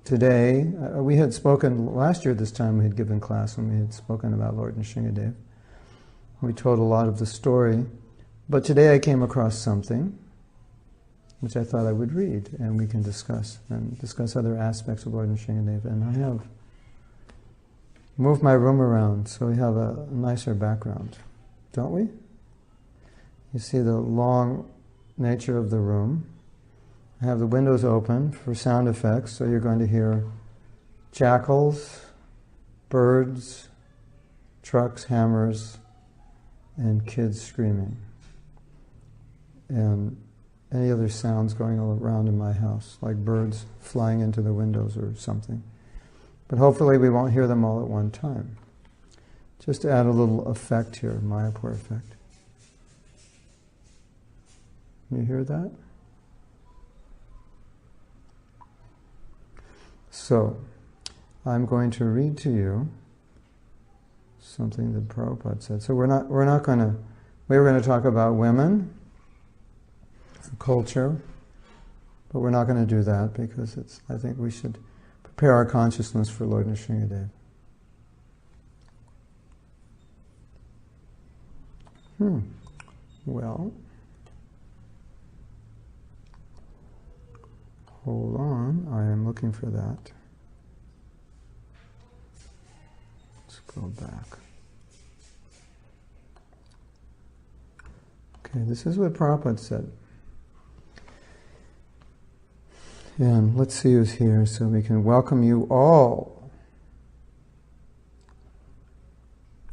today, we had spoken last year this time, we had given class when we had spoken about Lord Nrshmadev. We told a lot of the story, but today I came across something which I thought I would read, and we can discuss, and discuss other aspects of Lord Nrshmadev. And I have moved my room around so we have a nicer background, don't we? You see the long nature of the room. I have the windows open for sound effects, so you're going to hear jackals, birds, trucks, hammers, and kids screaming. And any other sounds going all around in my house, like birds flying into the windows or something. But hopefully we won't hear them all at one time. Just to add a little effect here, Mayapur effect. You hear that? So, I'm going to read to you something that Prabhupada said. So we were going to talk about women, culture, but we're not going to do that because I think we should prepare our consciousness for Lord Nrshmadev. Well, hold on, I am looking for that. Let's go back. Okay, this is what Prabhupada said. And let's see who's here so we can welcome you all.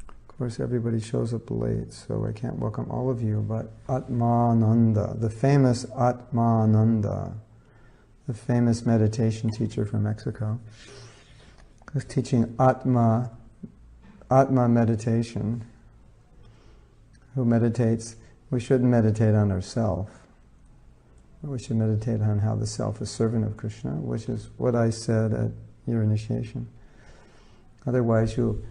Of course, everybody shows up late, so I can't welcome all of you, but Atmananda, the famous Atmananda, the famous meditation teacher from Mexico, who's teaching Atma meditation, who meditates. We shouldn't meditate on ourselves. We should meditate on how the self is servant of Krishna, which is what I said at your initiation. Otherwise, you'll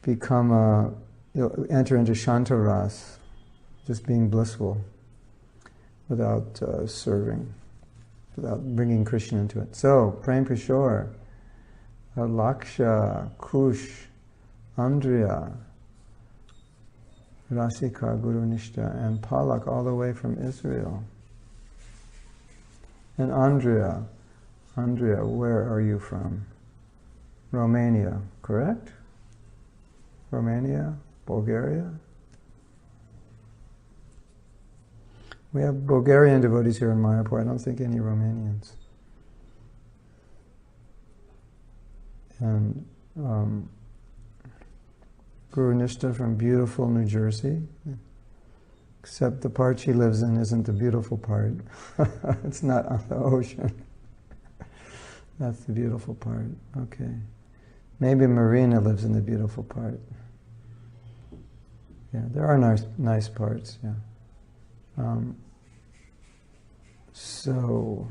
enter into Shantaras, just being blissful, without serving, without bringing Krishna into it. So, Prem Kishore, Laksha, Kush, Andrea, Rasika, Guru Nishta, and Palak, all the way from Israel. And Andrea, where are you from? Romania, correct? Romania? Bulgaria? We have Bulgarian devotees here in Mayapur. I don't think any Romanians. And Guru Nishta from beautiful New Jersey. Except the part she lives in isn't the beautiful part. It's not on the ocean. That's the beautiful part. Okay. Maybe Marina lives in the beautiful part. Yeah, there are nice parts, yeah. So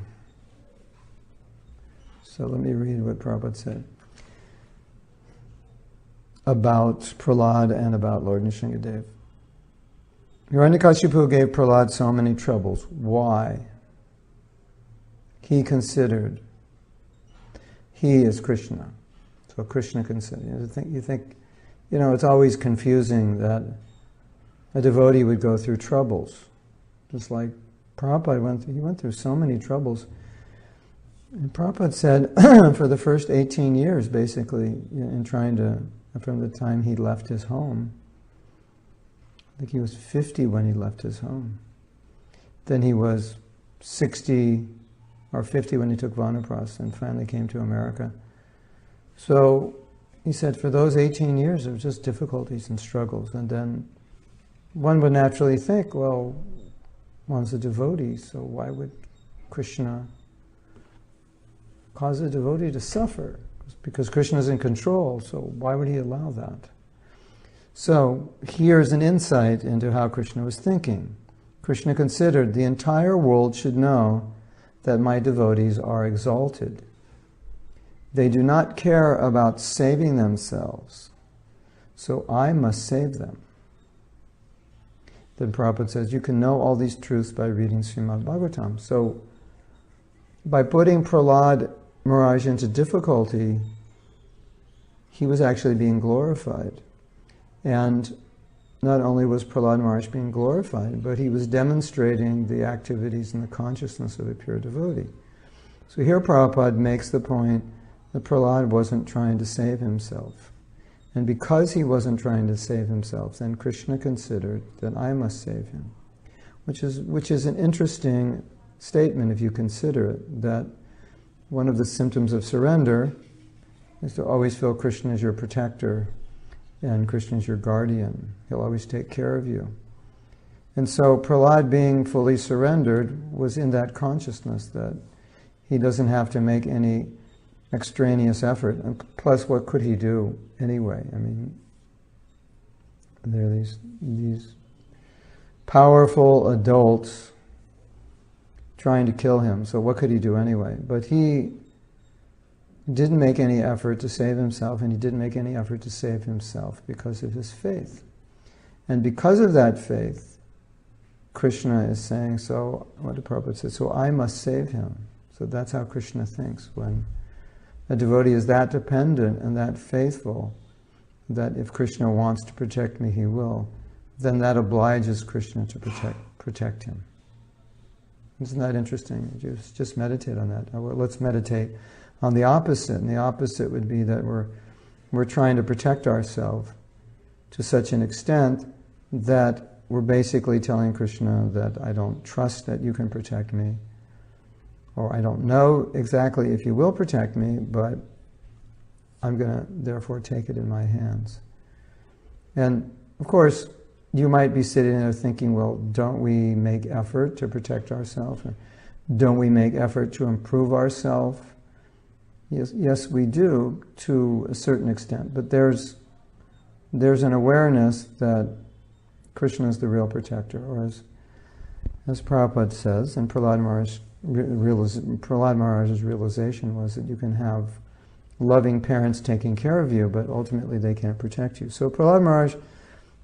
let me read what Prabhupada said about Prahlad and about Lord Nrshmadev. Hiranyakashipu gave Prahlad so many troubles. Why? He considered he is Krishna. So Krishna considered. You think, it's always confusing that a devotee would go through troubles. Just like Prabhupada went through so many troubles. And Prabhupada said for the first 18 years, basically, from the time he left his home, I think he was 50 when he left his home. Then he was 60 or 50 when he took Vanapras and finally came to America. So he said for those 18 years it was just difficulties and struggles. And then one would naturally think, well, one's a devotee, so why would Krishna cause a devotee to suffer? Because Krishna is in control, so why would he allow that? So here's an insight into how Krishna was thinking. Krishna considered the entire world should know that my devotees are exalted. They do not care about saving themselves, so I must save them. Then Prabhupada says, you can know all these truths by reading Srimad Bhagavatam. So by putting Prahlad Maharaj into difficulty, he was actually being glorified. And not only was Prahlad Maharaj being glorified, but he was demonstrating the activities and the consciousness of a pure devotee. So here Prabhupada makes the point that Prahlad wasn't trying to save himself. And because he wasn't trying to save himself, then Krishna considered that I must save him. Which is an interesting statement if you consider it, that one of the symptoms of surrender is to always feel Krishna as your protector and Krishna is your guardian. He'll always take care of you. And so Prahlad, being fully surrendered, was in that consciousness that he doesn't have to make any extraneous effort. And plus, what could he do anyway? I mean, there are these powerful adults trying to kill him, so what could he do anyway? But he didn't make any effort to save himself, and he didn't make any effort to save himself because of his faith. And because of that faith, Krishna is saying, so, what did Prabhupada say? So I must save him. So that's how Krishna thinks. When a devotee is that dependent and that faithful, that if Krishna wants to protect me, he will, then that obliges Krishna to protect him. Isn't that interesting? Just meditate on that. Well, let's meditate on the opposite. And the opposite would be that we're trying to protect ourselves to such an extent that we're basically telling Krishna that I don't trust that you can protect me, or I don't know exactly if you will protect me, but I'm going to therefore take it in my hands. And of course, you might be sitting there thinking, well, don't we make effort to protect ourselves? Or don't we make effort to improve ourselves? Yes, we do to a certain extent, but there's an awareness that Krishna is the real protector, or as Prabhupada says, and Prahlad Maharaj's realization was that you can have loving parents taking care of you, but ultimately they can't protect you. So Prahlad Maharaj,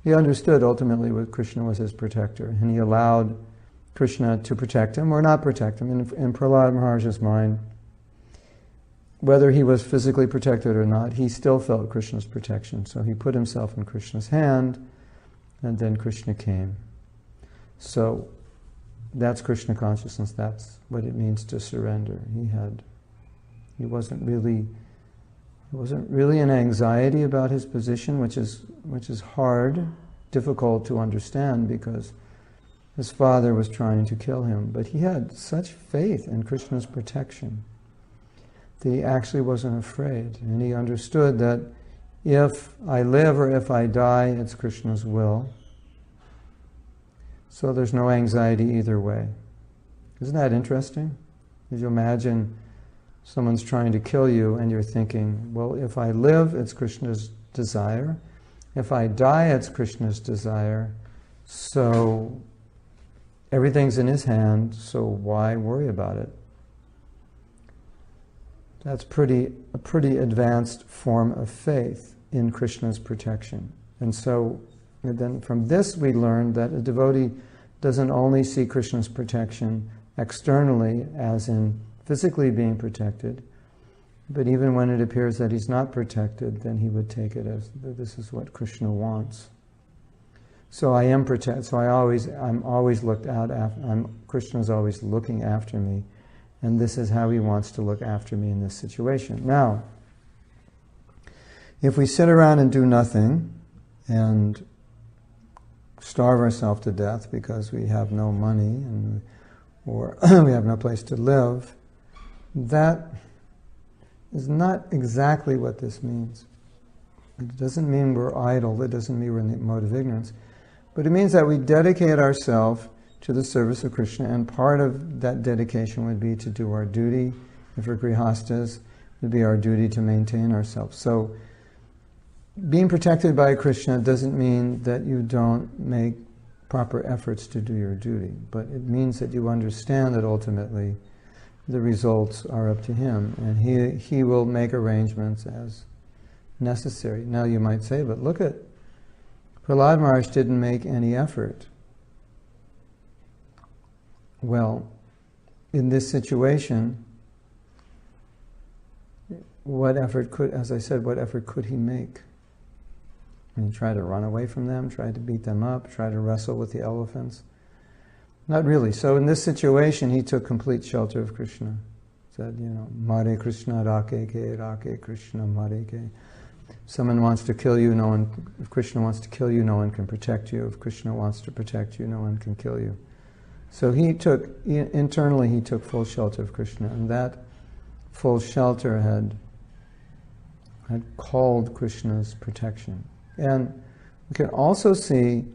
he understood ultimately that Krishna was his protector, and he allowed Krishna to protect him or not protect him. In Prahlad Maharaj's mind, whether he was physically protected or not, he still felt Krishna's protection. So he put himself in Krishna's hand, and then Krishna came. So that's Krishna consciousness. That's what it means to surrender. He wasn't really in anxiety about his position, which is hard, difficult to understand, because his father was trying to kill him. But he had such faith in Krishna's protection that he actually wasn't afraid. And he understood that if I live or if I die, it's Krishna's will. So there's no anxiety either way. Isn't that interesting? Could you imagine someone's trying to kill you and you're thinking, well, if I live, it's Krishna's desire. If I die, it's Krishna's desire. So everything's in his hand, so why worry about it? That's a pretty advanced form of faith in Krishna's protection. And so then from this we learn that a devotee doesn't only see Krishna's protection externally, as in physically being protected, but even when it appears that he's not protected, then he would take it as this is what Krishna wants. So I am protected. So I'm always looked out after. Krishna's always looking after me, and this is how he wants to look after me in this situation. Now, if we sit around and do nothing and starve ourselves to death because we have no money or we have no place to live, that is not exactly what this means. It doesn't mean we're idle. It doesn't mean we're in the mode of ignorance. But it means that we dedicate ourselves to the service of Krishna, and part of that dedication would be to do our duty. If we're grihastas, it would be our duty to maintain ourselves. So being protected by Krishna doesn't mean that you don't make proper efforts to do your duty, but it means that you understand that ultimately the results are up to him, and he will make arrangements as necessary. Now you might say, but look at Prahlad Maharaj didn't make any effort. Well, in this situation, what effort could, as I said, what effort could he make? And he tried to run away from them, tried to beat them up, tried to wrestle with the elephants. Not really. So in this situation, he took complete shelter of Krishna. Said, Mare Krishna Rake Ke, Rake Krishna Mare Ke. If someone wants to kill you, if Krishna wants to kill you, no one can protect you. If Krishna wants to protect you, no one can kill you. So internally he took full shelter of Krishna, and that full shelter had called Krishna's protection. And we can also see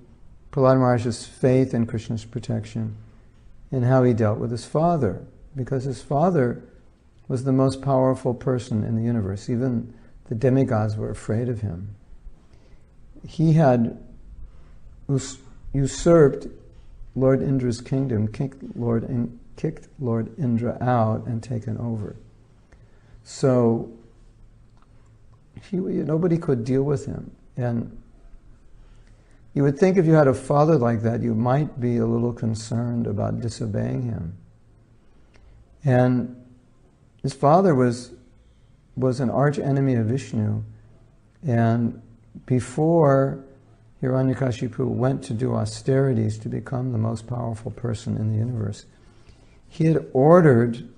Prahlad Maharaj's faith in Krishna's protection in how he dealt with his father, because his father was the most powerful person in the universe. Even the demigods were afraid of him. He had usurped Lord Indra's kingdom, kicked Lord Indra out and taken over. So nobody could deal with him. And you would think if you had a father like that, you might be a little concerned about disobeying him. And his father was an arch enemy of Vishnu, and before Hiranyakashipu went to do austerities to become the most powerful person in the universe, he had ordered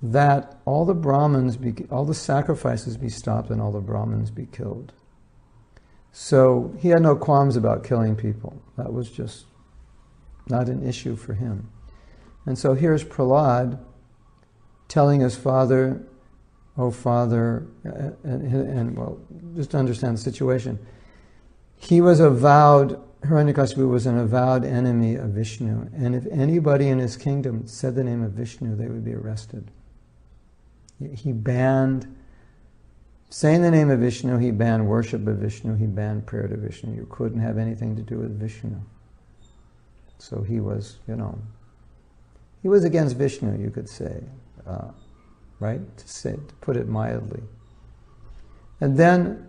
that all the sacrifices be stopped and all the Brahmins be killed. So he had no qualms about killing people. That was just not an issue for him. And so here's Prahlad telling his father, "Oh father," and well, just to understand the situation. Hiranyakashipu was an avowed enemy of Vishnu, and if anybody in his kingdom said the name of Vishnu, they would be arrested. He banned saying the name of Vishnu, he banned worship of Vishnu, he banned prayer to Vishnu. You couldn't have anything to do with Vishnu. So he was, he was against Vishnu, you could say, right? To put it mildly. And then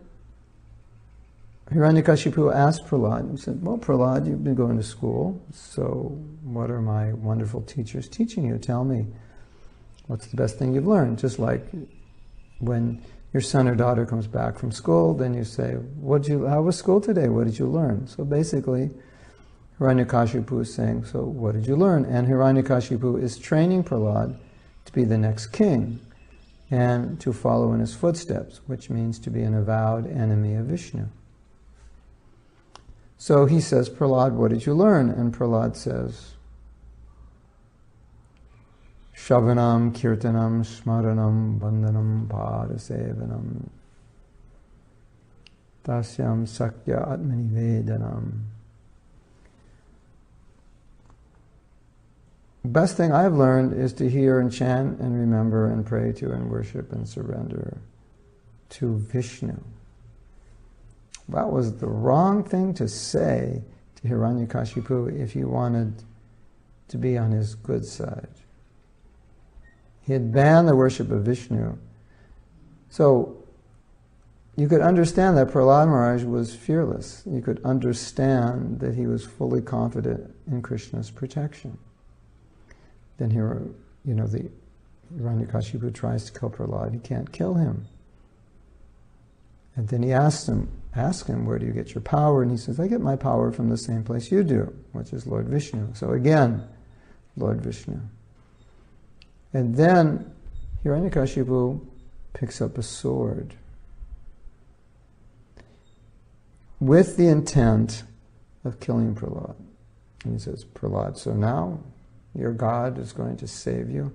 Hiranyakashipu asked Prahlad, he said, "Well, Prahlad, you've been going to school, so what are my wonderful teachers teaching you? Tell me, what's the best thing you've learned?" Just like when your son or daughter comes back from school, then you say, "How was school today? What did you learn?" So basically, Hiranyakashipu is saying, "So what did you learn?" And Hiranyakashipu is training Prahlad to be the next king and to follow in his footsteps, which means to be an avowed enemy of Vishnu. So he says, "Prahlad, what did you learn?" And Prahlad says, "Shavanam, Kirtanam, Smaranam, Vandanam, Padasevanam, Tasyam Sakya Atmani Vedanam." The best thing I've learned is to hear and chant and remember and pray to and worship and surrender to Vishnu. That was the wrong thing to say to Hiranyakashipu if he wanted to be on his good side. He had banned the worship of Vishnu. So you could understand that Prahlad Maharaj was fearless. You could understand that he was fully confident in Krishna's protection. Then the Hiranyakashipu tries to kill Prahlad. He can't kill him. And then he asks him, "Where do you get your power?" And he says, "I get my power from the same place you do, which is Lord Vishnu." So again, Lord Vishnu. And then Hiranyakashipu picks up a sword with the intent of killing Prahlad. And he says, "Prahlad, so now your God is going to save you."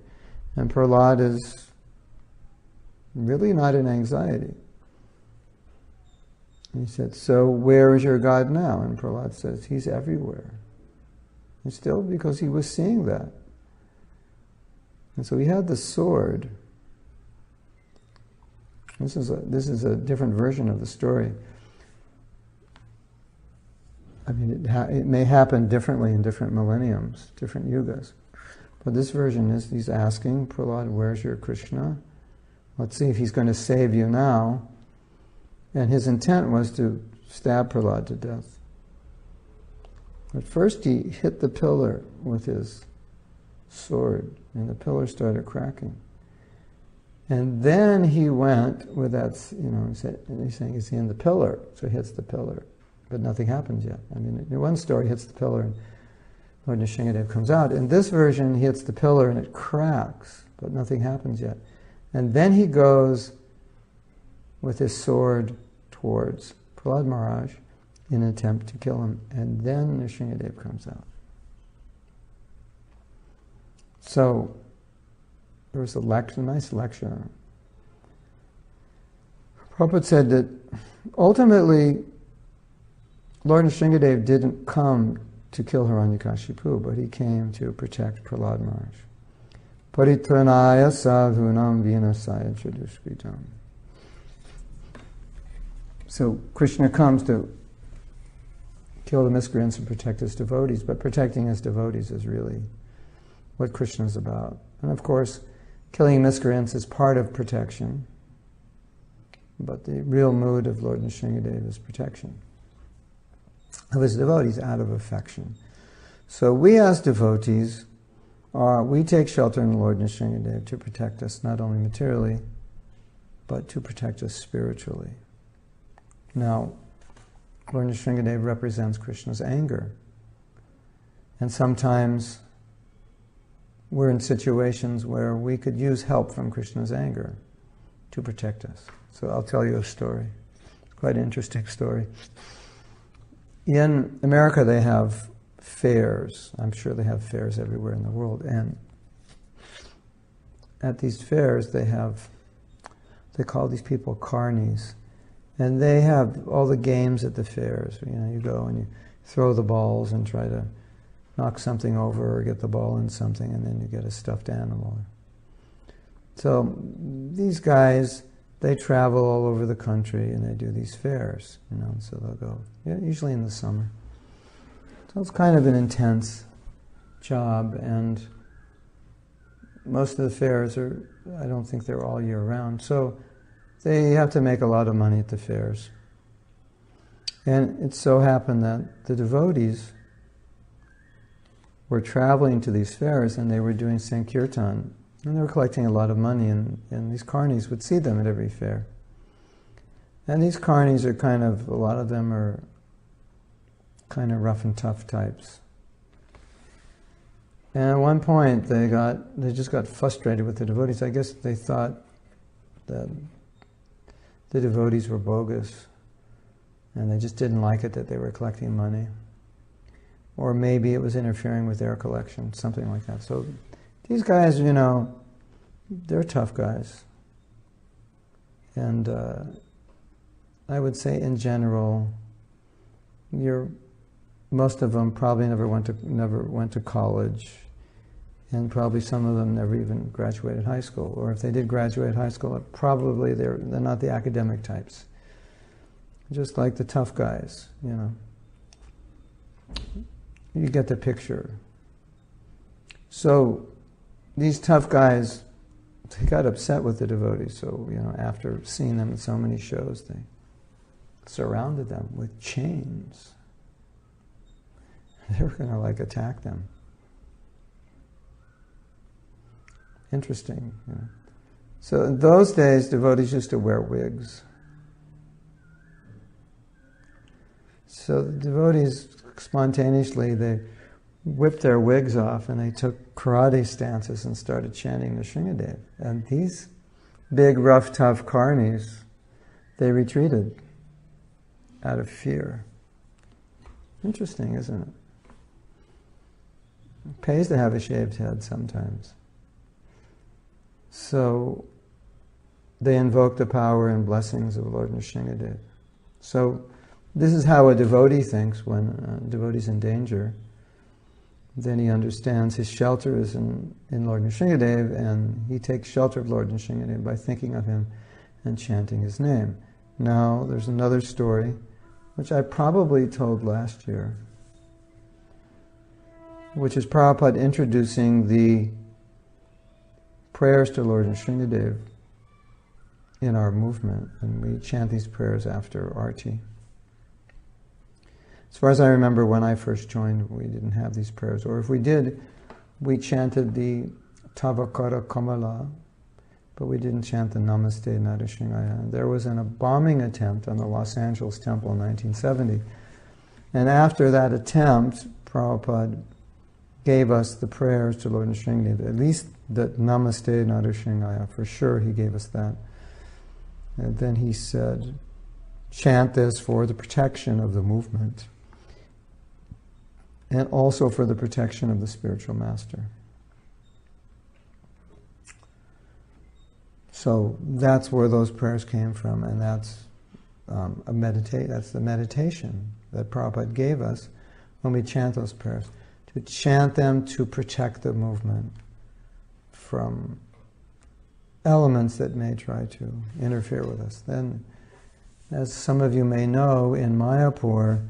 And Prahlad is really not in anxiety. And he said, "So where is your God now?" And Prahlad says, "He's everywhere." And still, because he was seeing that. And so he had the sword. This is a different version of the story. I mean, it may happen differently in different millenniums, different yugas. But this version is, he's asking Prahlad, "Where's your Krishna? Let's see if he's going to save you now." And his intent was to stab Prahlad to death. But first he hit the pillar with his sword, and the pillar started cracking. And then he went with that, he's saying, is he in the pillar? So he hits the pillar, but nothing happens yet. I mean, in one story, he hits the pillar and Lord Nrshmadev comes out. In this version, he hits the pillar and it cracks, but nothing happens yet. And then he goes with his sword towards Prahlad Maharaj in an attempt to kill him. And then Nrshmadev comes out. So there was a nice lecture. Prabhupada said that ultimately Lord Nrshmadev didn't come to kill Hiranyakashipu, but he came to protect Prahlad Maharaj. Paritranaya sadhunam vinasaya chadushkritam. So Krishna comes to kill the miscreants and protect his devotees, but protecting his devotees is really what Krishna is about. And of course, killing miscreants is part of protection, but the real mood of Lord Nrshmadev is protection of his devotees out of affection. So we as devotees, we take shelter in the Lord Nrshmadev to protect us not only materially, but to protect us spiritually. Now, Lord Nrshmadev represents Krishna's anger. And sometimes we're in situations where we could use help from Krishna's anger to protect us. So I'll tell you a story. It's quite an interesting story. In America, they have fairs. I'm sure they have fairs everywhere in the world. And at these fairs, they call these people carnies. And they have all the games at the fairs. You go and you throw the balls and try to knock something over or get the ball in something, and then you get a stuffed animal. So these guys, they travel all over the country and they do these fairs, so they'll go, usually in the summer. So it's kind of an intense job, and most of the fairs I don't think they're all year round. So they have to make a lot of money at the fairs. And it so happened that the devotees were traveling to these fairs and they were doing Sankirtan. And they were collecting a lot of money, and these carnies would see them at every fair. And these carnies are a lot of them are kind of rough and tough types. And at one point they just got frustrated with the devotees. I guess they thought that the devotees were bogus, and they just didn't like it that they were collecting money. Or maybe it was interfering with their collection, something like that. So these guys, they're tough guys. And I would say in general, most of them probably never went to college, and probably some of them never even graduated high school. Or if they did graduate high school, probably they're not the academic types. Just like the tough guys, You get the picture. So these tough guys, they got upset with the devotees. So, after seeing them in so many shows, they surrounded them with chains. They were going to attack them. Interesting. So in those days, devotees used to wear wigs. So the devotees spontaneously, they whipped their wigs off and they took karate stances and started chanting Nrshmadev. And these big, rough, tough carnies, they retreated out of fear. Interesting, isn't it? It pays to have a shaved head sometimes. So they invoke the power and blessings of Lord Nrshmadev. So this is how a devotee thinks when a devotee's in danger. Then he understands his shelter is in Lord Nrshmadev, and he takes shelter of Lord Nrshmadev by thinking of him and chanting his name. Now, there's another story, which I probably told last year, which is Prabhupada introducing the prayers to Lord Nrshmadev in our movement, and we chant these prayers after Arti. As far as I remember, when I first joined, we didn't have these prayers. Or if we did, we chanted the Tavakara Kamala, but we didn't chant the Namaste Nrshmadev. There was a bombing attempt on the Los Angeles temple in 1970. And after that attempt, Prabhupada gave us the prayers to Lord Nrshmadev, at least the Namaste Nrshmadev, for sure he gave us that. And then he said, chant this for the protection of the movement and also for the protection of the spiritual master. So that's where those prayers came from, and that's that's the meditation that Prabhupada gave us when we chant those prayers, to chant them to protect the movement from elements that may try to interfere with us. Then, as some of you may know, in Mayapur,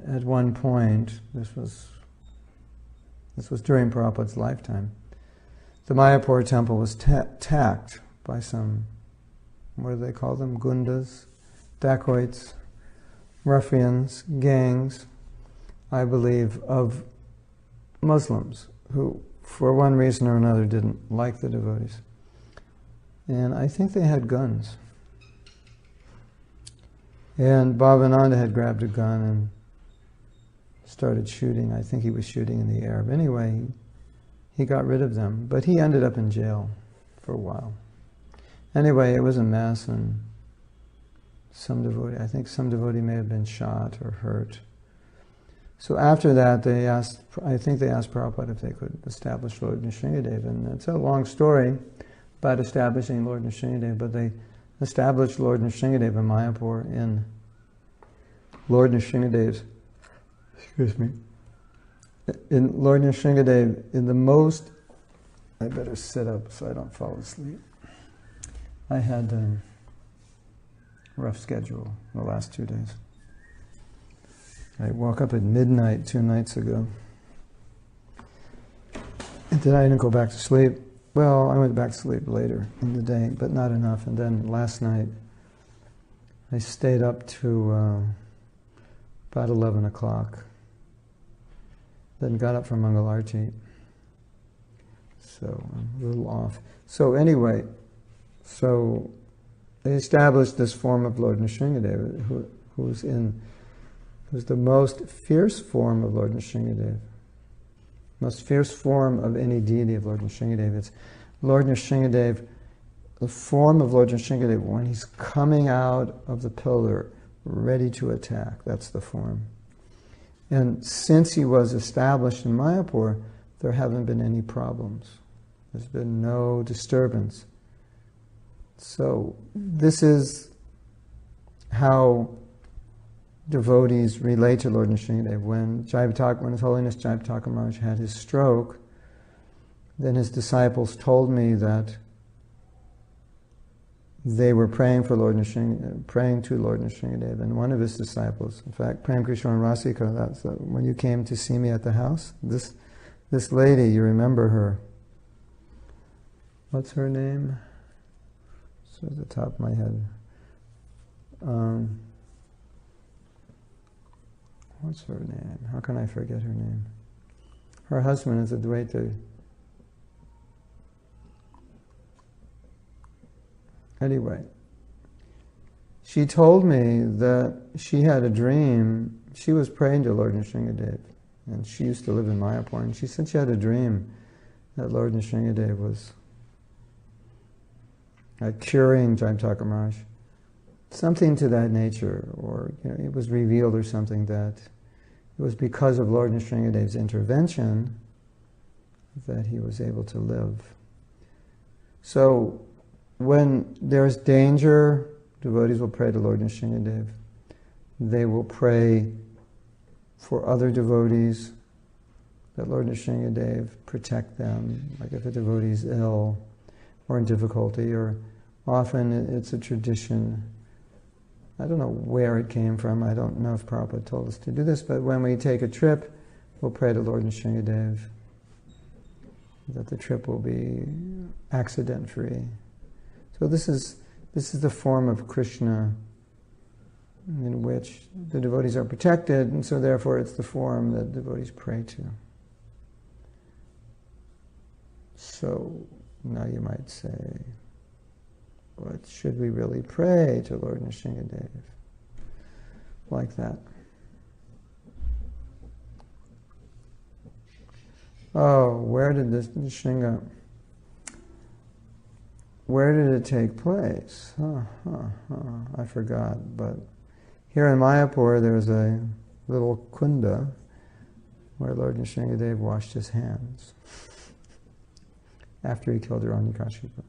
at one point, this was during Prabhupada's lifetime, the Mayapur temple was attacked by some, what do they call them, gundas, dacoits, ruffians, gangs, I believe, of Muslims who, for one reason or another, didn't like the devotees. And I think they had guns. And Bhavananda had grabbed a gun and started shooting. I think he was shooting in the air. But anyway, he got rid of them. But he ended up in jail for a while. Anyway, it was a mess, and I think some devotee may have been shot or hurt. So after that, I think they asked Prabhupada if they could establish Lord Nrshmadev. And it's a long story about establishing Lord Nrshmadev, but they established Lord Nrshmadev in Mayapur in Lord Nrshmadev's, in Lord Nrshmadev in the most, I better sit up so I don't fall asleep. I had a rough schedule the last 2 days. I woke up at midnight 2 nights ago. And then I didn't go back to sleep. Well, I went back to sleep later in the day, but not enough. And then last night, I stayed up to about 11 o'clock. Then got up for Mangal Arti. So I'm a little off. So anyway, so they established this form of Lord Nrshmadev, who's the most fierce form of Lord Nrshmadev. Most fierce form of any deity of Lord Nrshmadev. It's Lord Nrshmadev, the form of Lord Nrshmadev when he's coming out of the pillar, ready to attack. That's the form. And since he was established in Mayapur, there haven't been any problems. There's been no disturbance. So this is how devotees relate to Lord Nrshmadev. When His Holiness Jayapataka Maharaj had his stroke, then his disciples told me that they were praying to Lord Nrshmadev, and one of his disciples, in fact, Prem Krishna and Rasika, that's when you came to see me at the house, this lady, you remember her. What's her name? It's at the top of my head. What's her name? How can I forget her name? Her husband is Advaita. Anyway, she told me that she had a dream. She was praying to Lord Nrshmadev, and she used to live in Mayapur, and she said she had a dream that Lord Nrshmadev was curing Jayapataka Maharaj. Something to that nature, or it was revealed or something that it was because of Lord Nrshmadev's intervention that he was able to live. So when there's danger, devotees will pray to Lord Nrshmadev. They will pray for other devotees, that Lord Nrshmadev protect them, like if a devotee is ill or in difficulty, or often it's a tradition. I don't know where it came from. I don't know if Prabhupada told us to do this, but when we take a trip, we'll pray to Lord Nrshmadev that the trip will be accident-free. So this is the form of Krishna in which the devotees are protected, and so therefore it's the form that devotees pray to. So now you might say, what should we really pray to Lord Nrshmadev? Like that. Oh, where did this Nrshingha, where did it take place? I forgot, but here in Mayapur there's a little kunda where Lord Nrshmadev washed his hands after he killed Hiranyakashipu.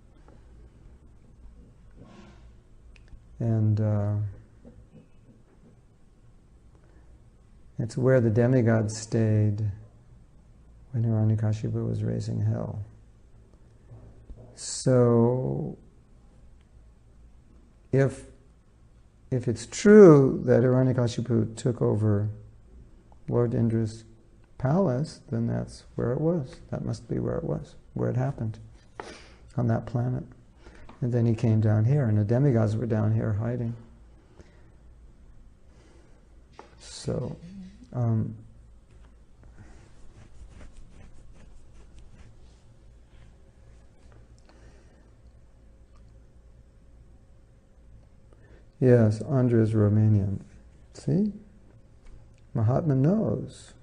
And it's where the demigods stayed when Hiranyakashipu was raising hell. So, if it's true that Hiranyakashipu took over Lord Indra's palace, then that's where it was. That must be where it was, where it happened, on that planet. And then he came down here, and the demigods were down here hiding. So, yes, Andrea is Romanian. See? Mahatma knows.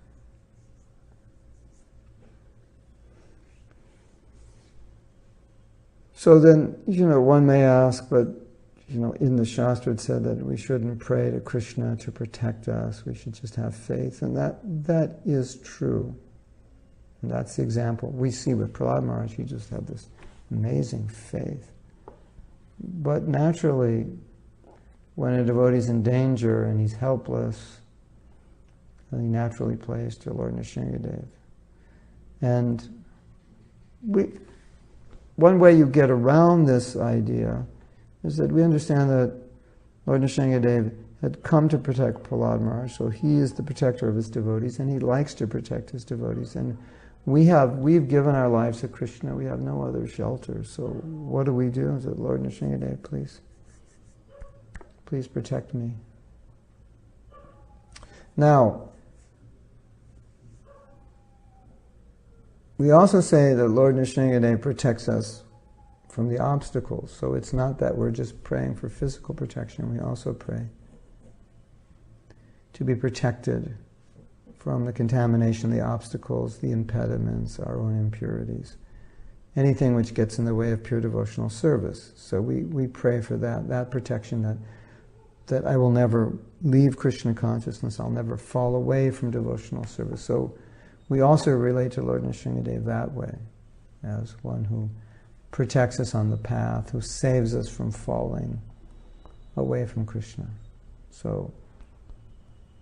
So then, one may ask, but, in the Shastra it said that we shouldn't pray to Krishna to protect us, we should just have faith, and that is true. And that's the example. We see with Prahlad Maharaj, he just had this amazing faith. But naturally, when a devotee's in danger and he's helpless, he naturally prays to Lord Nrshmadev. And one way you get around this idea is that we understand that Lord Nrshmadev had come to protect Prahlad Maharaj, so he is the protector of his devotees, and he likes to protect his devotees. And we've given our lives to Krishna, we have no other shelter, so what do? Is it, Lord Nrshmadev, please protect me. Now, we also say that Lord Nrshmadev protects us from the obstacles. So it's not that we're just praying for physical protection, we also pray to be protected from the contamination, the obstacles, the impediments, our own impurities, anything which gets in the way of pure devotional service. So we pray for that protection, that I will never leave Krishna consciousness, I'll never fall away from devotional service. So we also relate to Lord Nrshmadev that way, as one who protects us on the path, who saves us from falling away from Krishna. So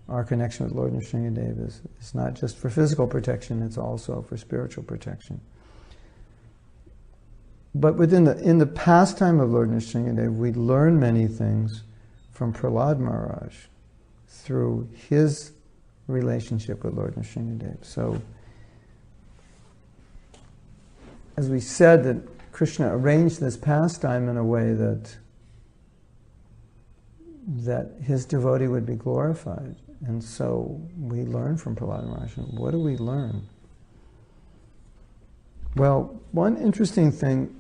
our connection with Lord Nrshmadev is not just for physical protection, it's also for spiritual protection. But in the pastime of Lord Nrshmadev, we learn many things from Prahlad Maharaj through his relationship with Lord Nrshmadev. So, as we said, that Krishna arranged this pastime in a way that his devotee would be glorified. And so we learn from Prahlad Maharaj. What do we learn? Well, one interesting thing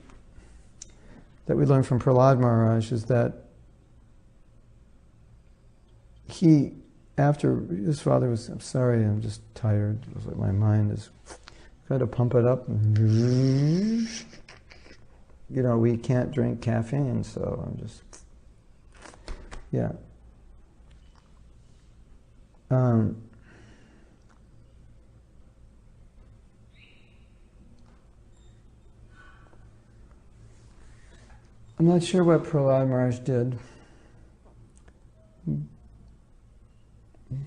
that we learn from Prahlad Maharaj is that after his father was, I'm sorry, I'm just tired. It was like my mind is, got to pump it up. We can't drink caffeine, so I'm just, yeah. I'm not sure what Prahlad Maharaj did,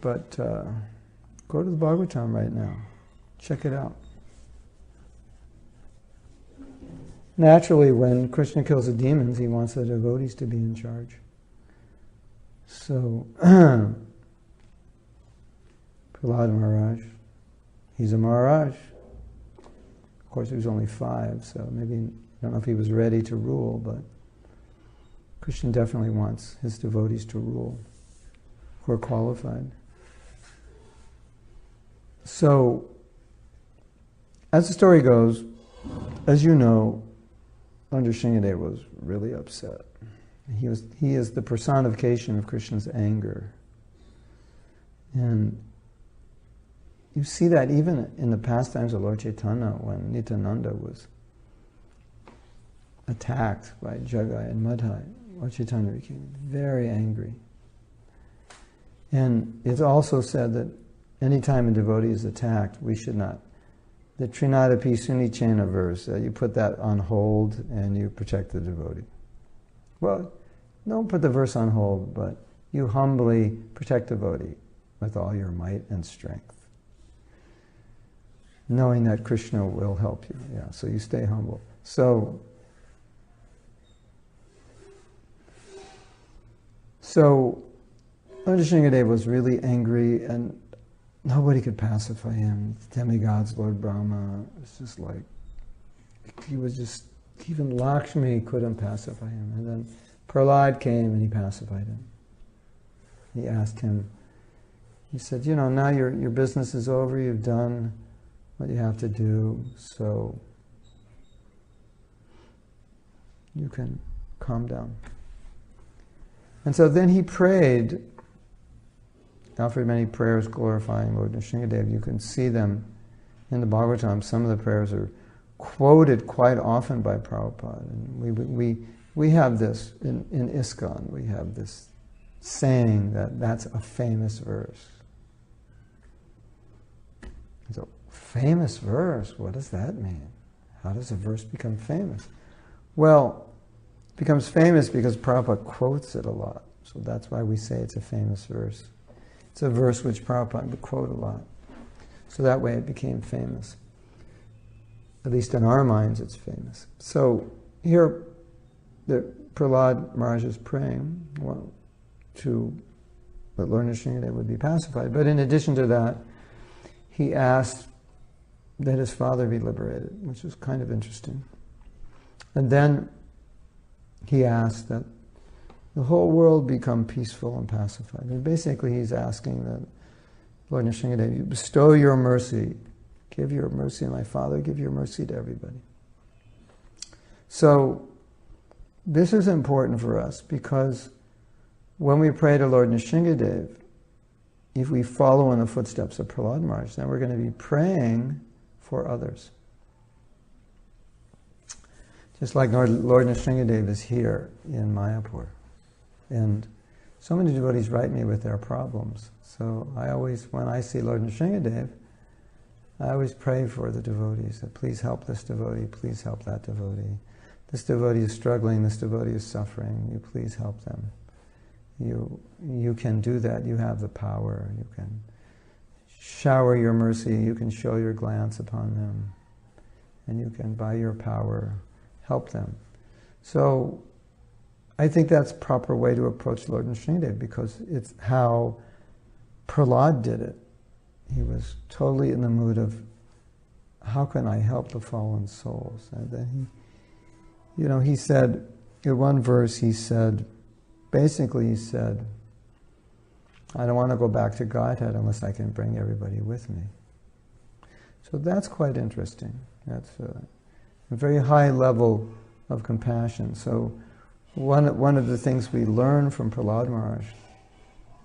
but go to the Bhagavatam right now. Check it out. Naturally, when Krishna kills the demons, he wants the devotees to be in charge. So, Prahlad Maharaj, he's a Maharaj. Of course, he was only 5, so maybe, I don't know if he was ready to rule, but Krishna definitely wants his devotees to rule, who are qualified. So, as the story goes, as you know, Nrshmadev was really upset. He is the personification of Krishna's anger. And you see that even in the pastimes of Lord Chaitanya, when Nityananda was attacked by Jagai and Madhai, Lord Chaitanya became very angry. And it's also said that any time a devotee is attacked, we should not. The Trinadapi Sunichena verse, you put that on hold and you protect the devotee. Well, don't put the verse on hold, but you humbly protect the devotee with all your might and strength, knowing that Krishna will help you. Yeah, so you stay humble. So Nrshmadev was really angry, and nobody could pacify him. Demigods, Lord Brahma, it's just like, he was just, even Lakshmi couldn't pacify him. And then Prahlad came and he pacified him. He asked him, he said, now your business is over, you've done what you have to do, so you can calm down. And so then he prayed, offered many prayers glorifying Lord Nrshmadev. You can see them in the Bhagavatam. Some of the prayers are quoted quite often by Prabhupada. And we have this in ISKCON. We have this saying that's a famous verse. It's a famous verse. What does that mean? How does a verse become famous? Well, it becomes famous because Prabhupada quotes it a lot. So that's why we say it's a famous verse. It's a verse which Prabhupada would quote a lot. So that way it became famous. At least in our minds it's famous. So here Prahlad Maharaj is praying to that Lord Nrshmadev would be pacified. But in addition to that, he asked that his father be liberated, which is kind of interesting. And then he asked that the whole world become peaceful and pacified. And basically he's asking that, Lord Nrshmadev, you bestow your mercy. Give your mercy to my father, give your mercy to everybody. So this is important for us because when we pray to Lord Nrshmadev, if we follow in the footsteps of Prahlad Maharaj, then we're going to be praying for others. Just like Lord Nrshmadev is here in Mayapur. And so many devotees write me with their problems. So I always, when I see Lord Nrshmadev, I always pray for the devotees, that please help this devotee, please help that devotee. This devotee is struggling, this devotee is suffering, you please help them. You can do that, you have the power, you can shower your mercy, you can show your glance upon them, and you can, by your power, help them. So I think that's a proper way to approach Lord Nrshmadev, because it's how Prahlad did it. He was totally in the mood of, how can I help the fallen souls? And then he said, in one verse he said, basically he said, I don't want to go back to Godhead unless I can bring everybody with me. So that's quite interesting. That's a very high level of compassion. So one of the things we learn from Prahlad Maharaj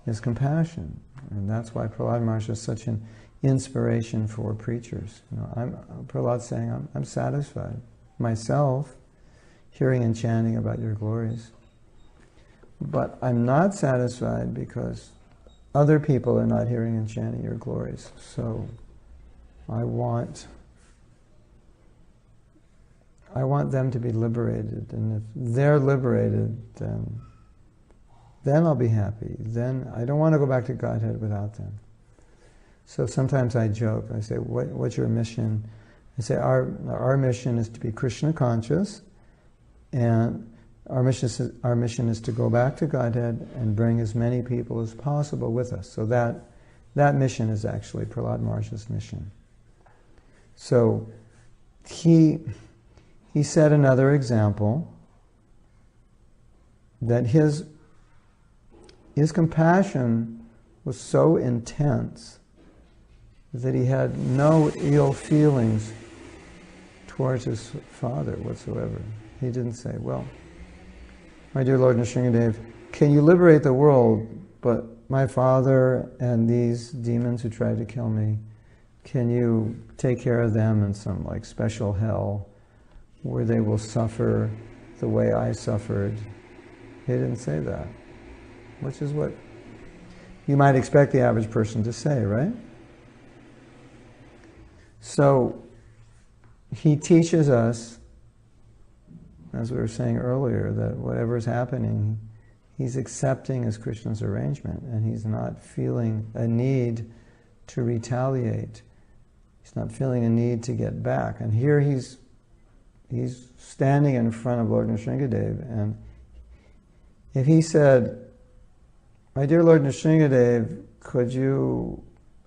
is compassion. And that's why Prahlad Maharaj is such an inspiration for preachers. Prahlad's saying, I'm satisfied myself hearing and chanting about your glories. But I'm not satisfied because other people are not hearing and chanting your glories. So I want them to be liberated. And if they're liberated, then I'll be happy. Then I don't want to go back to Godhead without them. So sometimes I joke. I say, what's your mission? I say, our mission is to be Krishna conscious, and our mission is to go back to Godhead and bring as many people as possible with us. So that mission is actually Prahlad Maharaj's mission. So he set another example that his compassion was so intense that he had no ill feelings towards his father whatsoever. He didn't say, well, my dear Lord Nrshmadev, can you liberate the world, but my father and these demons who tried to kill me, can you take care of them in some like special hell where they will suffer the way I suffered? He didn't say that, which is what you might expect the average person to say, right? So he teaches us, as we were saying earlier, that whatever is happening, he's accepting as Krishna's arrangement, and he's not feeling a need to retaliate. He's not feeling a need to get back. And here he's standing in front of Lord Nrshmadev, and if he said, my dear Lord Nrshmadev, could you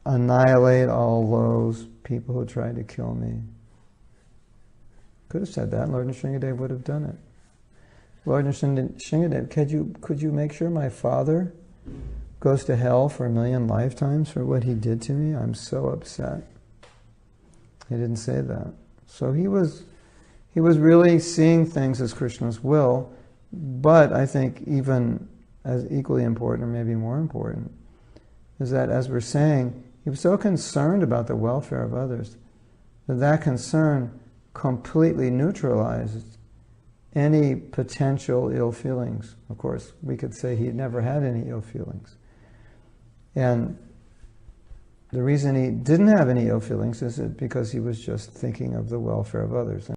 annihilate all those people who tried to kill me? Could have said that, and Lord Nrshmadev would have done it. Lord Nrshmadev, could you make sure my father goes to hell for 1,000,000 lifetimes for what he did to me? I'm so upset. He didn't say that. So he was really seeing things as Krishna's will, but I think even as equally important, or maybe more important, is that, as we're saying, he was so concerned about the welfare of others that that concern completely neutralized any potential ill feelings. Of course, we could say he never had any ill feelings. And the reason he didn't have any ill feelings is because he was just thinking of the welfare of others.